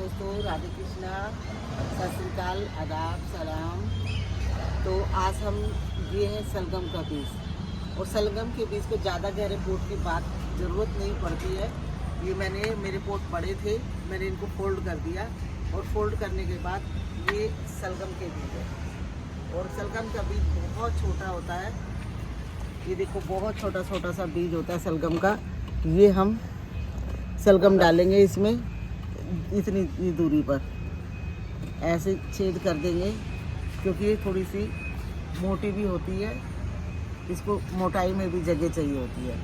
दोस्तों, राधे कृष्णा, सत श्री अकाल, आदाब, सलाम। तो आज हम ये है सलगम का बीज, और सलगम के बीज को ज़्यादा गहरे पोट की बात ज़रूरत नहीं पड़ती है। ये मेरे पोट पड़े थे, मैंने इनको फोल्ड कर दिया, और फोल्ड करने के बाद ये सलगम के बीज है। और सलगम का बीज बहुत छोटा होता है, ये देखो बहुत छोटा छोटा सा बीज होता है सलगम का। ये हम सलगम डालेंगे इसमें इतनी दूरी पर, ऐसे छेद कर देंगे, क्योंकि ये थोड़ी सी मोटी भी होती है, इसको मोटाई में भी जगह चाहिए होती है।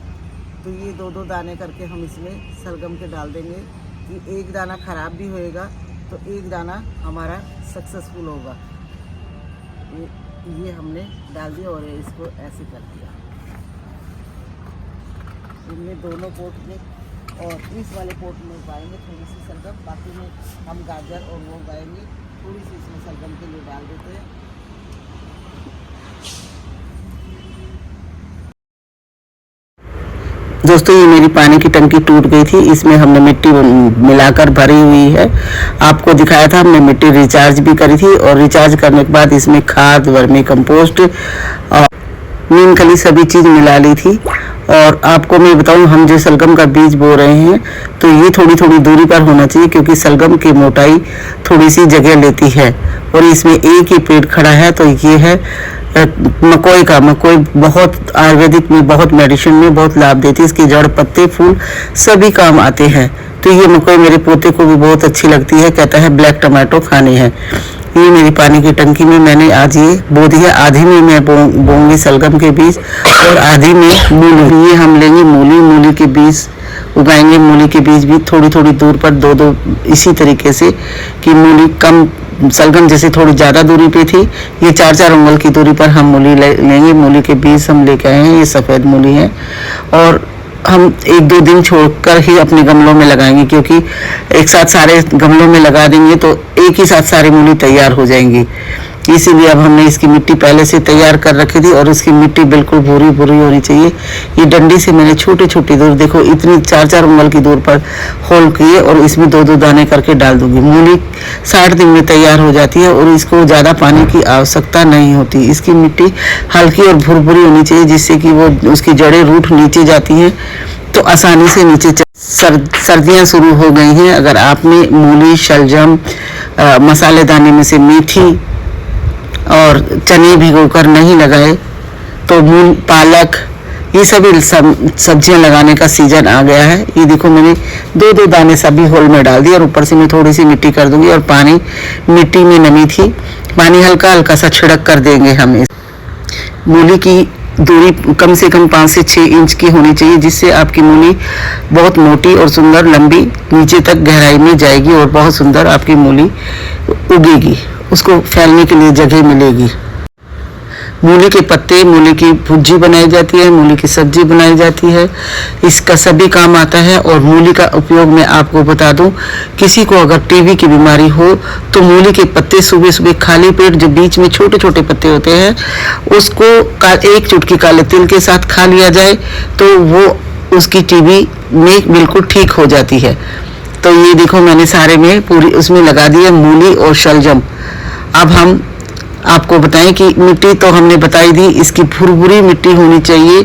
तो ये दो दो दाने करके हम इसमें सलगम के डाल देंगे कि एक दाना ख़राब भी होएगा तो एक दाना हमारा सक्सेसफुल होगा। ये हमने डाल दिया और इसको ऐसे कर दिया। इनमें दोनों पोट में और इस वाले पोट में उगाएंगे थोड़ी सी सलगम, बाकी में हम गाजर और वो उगाएंगे। थोड़ी सी इसमें सलगम के लिए डाल देते हैं। दोस्तों, ये मेरी पानी की टंकी टूट गई थी, इसमें हमने मिट्टी मिलाकर भरी हुई है। आपको दिखाया था, हमने मिट्टी रिचार्ज भी करी थी, और रिचार्ज करने के बाद इसमें खाद, वर्मी कंपोस्ट और नीम खली सभी चीज़ मिला ली थी। और आपको मैं बताऊं, हम जो सलगम का बीज बो रहे हैं तो ये थोड़ी थोड़ी दूरी पर होना चाहिए, क्योंकि सलगम की मोटाई थोड़ी सी जगह लेती है। और इसमें एक ही पेड़ खड़ा है, तो ये है मकोई का। मकोई बहुत आयुर्वेदिक में, बहुत मेडिसिन में बहुत लाभ देती है। इसकी जड़, पत्ते, फूल सभी काम आते हैं। तो ये मकोई मेरे पोते को भी बहुत अच्छी लगती है, कहता है ब्लैक टमाटो खाने हैं। ये मेरी पानी की टंकी में मैंने आज ये बो दी है। आधी में मैं बोऊंगी सलगम के बीज और आधी में मूली। ये हम लेंगे मूली के बीज उगाएंगे। मूली के बीज भी थोड़ी थोड़ी दूर पर दो दो, इसी तरीके से कि मूली कम, सलगम जैसे थोड़ी ज़्यादा दूरी पे थी, ये 4-4 उंगल की दूरी पर हम मूली लेंगे। मूली के बीज हम लेके आए हैं, ये सफ़ेद मूली है, और हम 1-2 दिन छोड़कर ही अपने गमलों में लगाएंगे, क्योंकि एक साथ सारे गमलों में लगा देंगे तो एक ही साथ सारी मूली तैयार हो जाएंगी। इसीलिए अब हमने इसकी मिट्टी पहले से तैयार कर रखी थी, और इसकी मिट्टी बिल्कुल भूरी भूरी होनी चाहिए। ये डंडी से मैंने छोटी छोटी दूर, देखो इतनी 4-4 उंगल की दूर पर होल किए, और इसमें 2-2 दाने करके डाल दूंगी। मूली 60 दिन में तैयार हो जाती है, और इसको ज़्यादा पानी की आवश्यकता नहीं होती। इसकी मिट्टी हल्की और भुरभुरी होनी चाहिए, जिससे कि वो उसकी जड़ें रूट नीचे जाती हैं तो आसानी से नीचे सर्दियाँ शुरू हो गई हैं। अगर आपने मूली, शलजम, मसालेदानी में से मेथी और चने भिगोकर नहीं लगाए तो मूल, पालक, ये सभी सब्जियां लगाने का सीजन आ गया है। ये देखो मैंने 2-2 दाने सभी होल में डाल दिए, और ऊपर से मैं थोड़ी सी मिट्टी कर दूंगी। और पानी, मिट्टी में नमी थी, पानी हल्का हल्का सा छिड़क कर देंगे हम। मूली की दूरी कम से कम 5 से 6 इंच की होनी चाहिए, जिससे आपकी मूली बहुत मोटी और सुंदर, लंबी, नीचे तक गहराई में जाएगी, और बहुत सुंदर आपकी मूली उगेगी। उसको फैलने के लिए जगह मिलेगी। मूली के पत्ते, मूली की भुर्जी बनाई जाती है, मूली की सब्जी बनाई जाती है, इसका सभी काम आता है। और मूली का उपयोग मैं आपको बता दूं, किसी को अगर टीबी की बीमारी हो तो मूली के पत्ते सुबह सुबह खाली पेट, जो बीच में छोटे छोटे पत्ते होते हैं, उसको एक चुटकी काले तिल के साथ खा लिया जाए तो वो उसकी टीबी में बिल्कुल ठीक हो जाती है। तो ये देखो मैंने सारे में पूरी उसमें लगा दी है मूली और शलजम। अब हम आपको बताएं कि मिट्टी तो हमने बताई दी, इसकी भुरभुरी मिट्टी होनी चाहिए,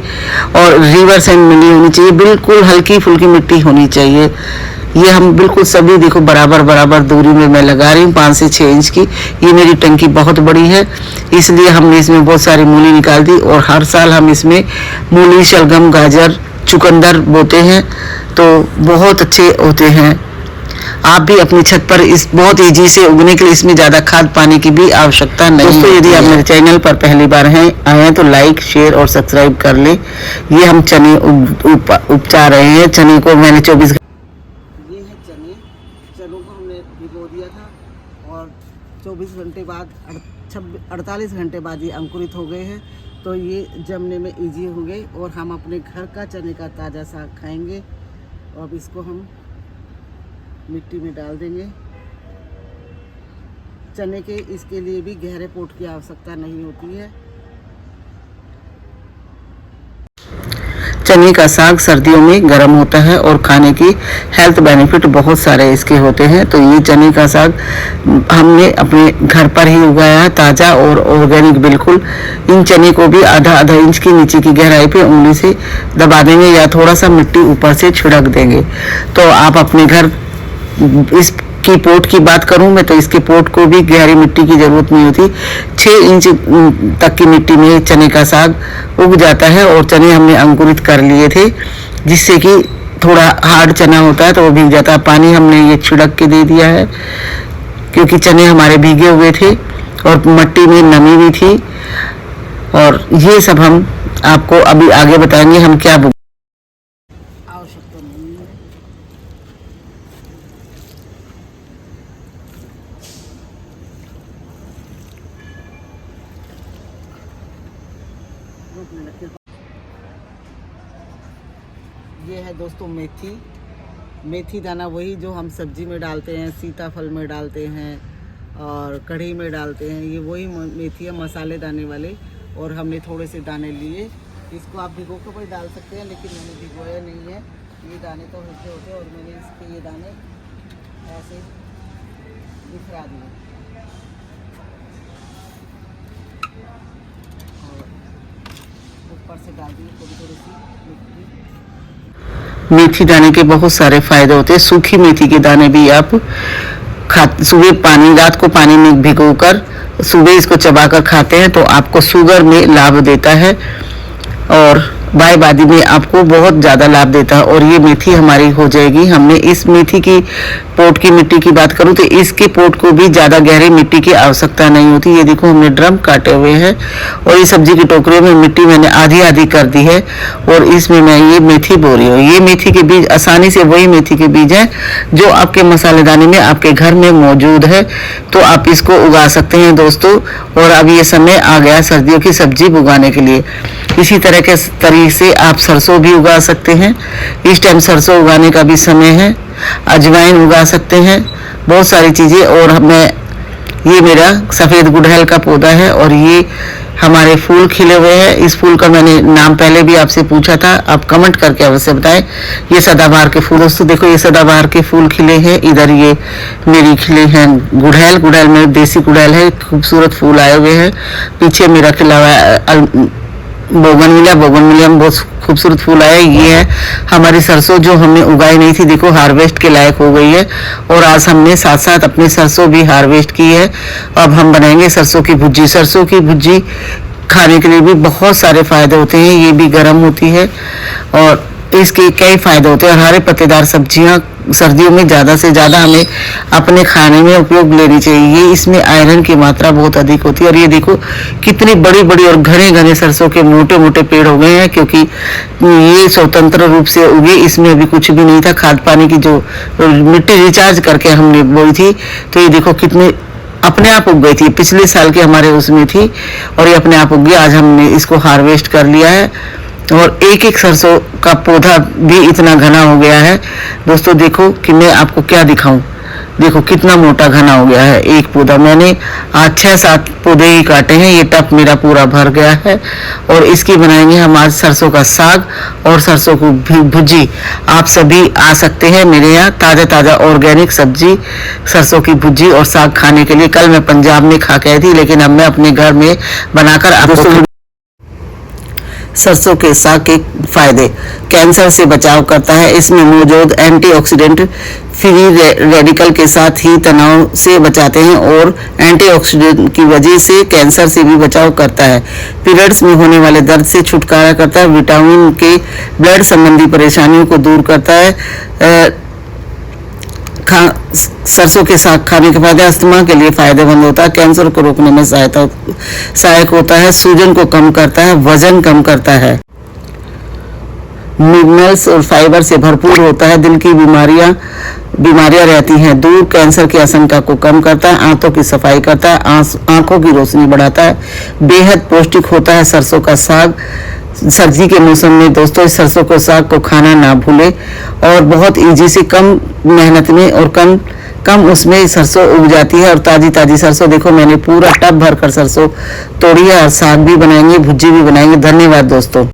और रिवर साइड मिली होनी चाहिए, बिल्कुल हल्की फुल्की मिट्टी होनी चाहिए। ये हम बिल्कुल सभी देखो बराबर बराबर दूरी में मैं लगा रही हूँ, 5 से 6 इंच की। ये मेरी टंकी बहुत बड़ी है, इसलिए हमने इसमें बहुत सारी मूली निकाल दी, और हर साल हम इसमें मूली, शलगम, गाजर, चुकंदर बोते हैं, तो बहुत अच्छे होते हैं। आप भी अपनी छत पर इस बहुत ईजी से उगने के लिए इसमें ज़्यादा खाद पानी की भी आवश्यकता नहीं। दोस्तों, यदि आप मेरे चैनल पर पहली बार आए हैं तो लाइक, शेयर और सब्सक्राइब कर लें। ये हम चने उपचा रहे हैं। चने को मैंने 24 घंटे, ये है चने, चनों को हमने भिगो दिया था, और 24 घंटे बाद, 48 घंटे बाद ये अंकुरित हो गए हैं। तो ये जमने में ईजी हो गए, और हम अपने घर का चने का ताज़ा साग खाएंगे। और अब इसको हम मिट्टी में डाल देंगे। चने के इसके लिए भी गहरे पोट की आवश्यकता नहीं होती है। चने का साग सर्दियों में गर्म होता है और खाने की हेल्थ बेनिफिट बहुत सारे इसके होते हैं। तो ये चने का साग हमने अपने घर पर ही उगाया है, ताज़ा और ऑर्गेनिक बिल्कुल। इन चने को भी आधा आधा इंच की नीचे की गहराई पे उंगली से दबा देंगे या थोड़ा सा मिट्टी ऊपर से छिड़क देंगे। तो आप अपने घर इस की पोट की बात करूं मैं तो इसके पोट को भी गहरी मिट्टी की जरूरत नहीं होती। 6 इंच तक की मिट्टी में चने का साग उग जाता है। और चने हमने अंकुरित कर लिए थे, जिससे कि थोड़ा हार्ड चना होता है तो वो भीग जाता है। पानी हमने ये छिड़क के दे दिया है क्योंकि चने हमारे भीगे हुए थे और मिट्टी में नमी भी थी। और ये सब हम आपको अभी आगे बताएंगे हम क्या ये है दोस्तों मेथी दाना, वही जो हम सब्जी में डालते हैं, सीताफल में डालते हैं और कढ़ी में डालते हैं। ये वही मेथी है, मसाले दाने वाले। और हमने थोड़े से दाने लिए, इसको आप भिगो के भी डाल सकते हैं, लेकिन मैंने भिगोया नहीं है। ये दाने तो हल्के होते हैं और मैंने इसके ये दाने ऐसे बिखरा दिए और ऊपर से डाल दी थोड़ी थोड़ी सी मिट्टी। मेथी दाने के बहुत सारे फायदे होते हैं। सूखी मेथी के दाने भी आप सुबह रात को पानी में भिगोकर सुबह इसको चबाकर खाते हैं तो आपको शुगर में लाभ देता है और बायबादी में आपको बहुत ज़्यादा लाभ देता है। और ये मेथी हमारी हो जाएगी। हमने इस मेथी की पोट की मिट्टी की बात करूँ तो इसके पोट को भी ज़्यादा गहरी मिट्टी की आवश्यकता नहीं होती। ये देखो हमने ड्रम काटे हुए हैं और ये सब्जी की टोकरी में मिट्टी मैंने आधी आधी कर दी है और इसमें मैं ये मेथी बो रही हूँ। ये मेथी के बीज आसानी से वही मेथी के बीज हैं जो आपके मसालेदानी में आपके घर में मौजूद है, तो आप इसको उगा सकते हैं दोस्तों। और अब ये समय आ गया सर्दियों की सब्जी उगाने के लिए। इसी तरह के तरीके से आप सरसों भी उगा सकते हैं। इस टाइम सरसों उगाने का भी समय है। अजवाइन उगा सकते हैं, बहुत सारी चीज़ें। और मैं ये मेरा सफ़ेद गुड़हल का पौधा है और ये हमारे फूल खिले हुए हैं। इस फूल का मैंने नाम पहले भी आपसे पूछा था, आप कमेंट करके अवश्य बताएं। ये सदाबहार के फूल दोस्तों, देखो ये सदाबहार के फूल खिले हैं। इधर ये मेरी खिले हैं गुड़हल में देसी गुड़हल है, खूबसूरत फूल आए हुए हैं। पीछे मेरा खिला हुआ है बोगनविलिया में बहुत खूबसूरत फूल आया। ये है हमारी सरसों जो हमने उगाई नहीं थी, देखो हार्वेस्ट के लायक हो गई है। और आज हमने साथ साथ अपने सरसों भी हार्वेस्ट की है। अब हम बनाएंगे सरसों की भुज्जी। सरसों की भुज्जी खाने के लिए भी बहुत सारे फायदे होते हैं। ये भी गर्म होती है और इसके कई फायदे होते हैं। और हरे पत्तेदार सब्जियां सर्दियों में ज़्यादा से ज़्यादा हमें अपने खाने में उपयोग लेनी चाहिए। ये इसमें आयरन की मात्रा बहुत अधिक होती है। और ये देखो कितनी बड़ी बड़ी और घने घने सरसों के मोटे मोटे पेड़ हो गए हैं, क्योंकि ये स्वतंत्र रूप से उगे, इसमें अभी कुछ भी नहीं था। खाद पानी की जो मिट्टी रिचार्ज करके हमने बोई थी, तो ये देखो कितने अपने आप उग गई थी। पिछले साल के हमारे उसमें थी और ये अपने आप उग गई। आज हमने इसको हार्वेस्ट कर लिया है और एक एक सरसों का पौधा भी इतना घना हो गया है दोस्तों। देखो कि मैं आपको क्या दिखाऊं, देखो कितना मोटा घना हो गया है एक पौधा। मैंने आज 6-7 पौधे ही काटे हैं। ये टब मेरा पूरा भर गया है और इसकी बनाएंगे हम आज सरसों का साग और सरसों को भुजी। आप सभी आ सकते हैं मेरे यहाँ ताज़ा ताज़ा ऑर्गेनिक सब्जी सरसों की भुजी और साग खाने के लिए। कल मैं पंजाब में खा के आई थी, लेकिन अब मैं अपने घर में बनाकर आपको सरसों के साग के फायदे। कैंसर से बचाव करता है। इसमें मौजूद एंटीऑक्सीडेंट फ्री रेडिकल के साथ ही तनाव से बचाते हैं और एंटीऑक्सीडेंट की वजह से कैंसर से भी बचाव करता है। पीरियड्स में होने वाले दर्द से छुटकारा करता है। विटामिन के ब्लड संबंधी परेशानियों को दूर करता है। सरसों के साग खाने के फायदे। अस्थमा के लिए फायदेमंद होता है। कैंसर को रोकने में सहायक होता है। सूजन को कम करता है। वजन कम करता है। मिनरल्स और फाइबर से भरपूर होता है। दिल की बीमारियां रहती हैं दूर। कैंसर की आशंका को कम करता है। आंतों की सफाई करता है। आंखों की रोशनी बढ़ाता है। बेहद पौष्टिक होता है सरसों का साग। सर्दी के मौसम में दोस्तों इस सरसों को साग को खाना ना भूलें। और बहुत इजी से कम मेहनत में और कम उसमें सरसों उग जाती है। और ताजी ताजी सरसों देखो मैंने पूरा टब भर कर सरसों तोड़ी है। और साग भी बनाएंगे, भुजी भी बनाएंगे। धन्यवाद दोस्तों।